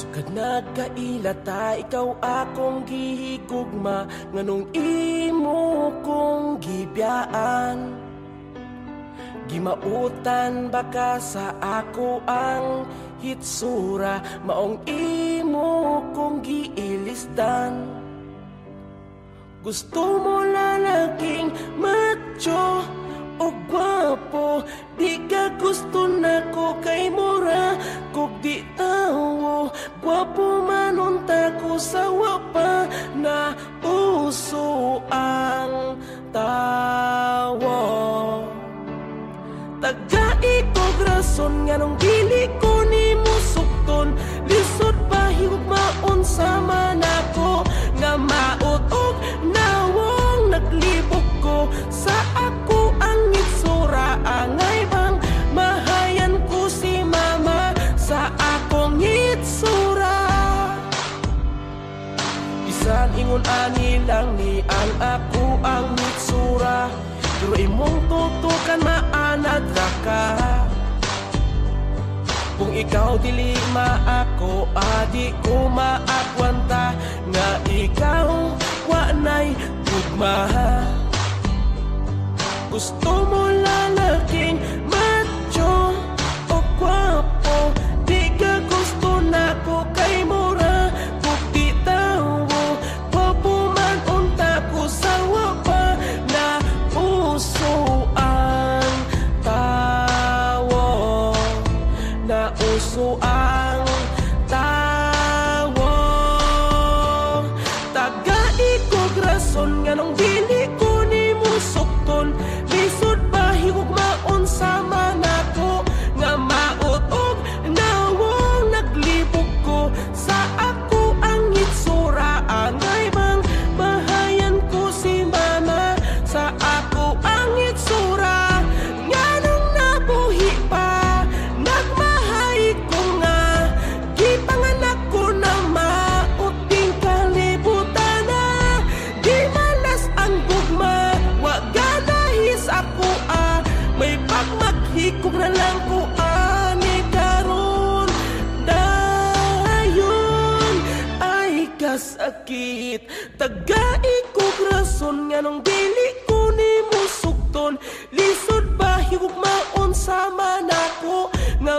Sukad nagkailata, ikaw akong gihigugma, nganong imo kong gibiyaan. Gimautan baka sa ako ang hitsura, maong imo kong giilisdan. Gusto mo lalaking macho o gwapo, di ka gusto na ko kay mura kog di tawo. Gwapo manunta ko sa wapa na uso ang tawo. Tagai kog rason nga nung dili ko ni musukton, lisod pa higugmaon sa manako nga mautog nawong naglibog ko sa ako ang itsura. Angay bang mahayan ko si mama sa akong itsura. Bisan ingon ani lang ni ang ako ang itsura, pero imong tutukan maanad ra ka. Kung ikaw dili maako, adi ko maakwanta nga ikaw wanay tugma. Gusto mo lalaking macho o gwapo, di ka gusto na ko kay mura kung di tawo. Gwapo man unta ko sa wapa na uso ang tawo, na uso ang tawo. Tagai kog rason nga nung dili ko ni musukton, lisod pa higugmaon sa manako nga mautog nawong naglibog ko sa ako ang itsura. Angay bang mahayan ko si mama sa ako ang itsura. Nga nung nabuhi pa nagmahay ko nga gipanganak ko na mauting kalibutan na. Di malas ang gugma, wag ganahis ako may pagmaghikog na lang ko ani karon. Dayon ay kasakit, tagai kog rason nga nung dili ko ni musukton, lisod ba higugmaon sa manako nga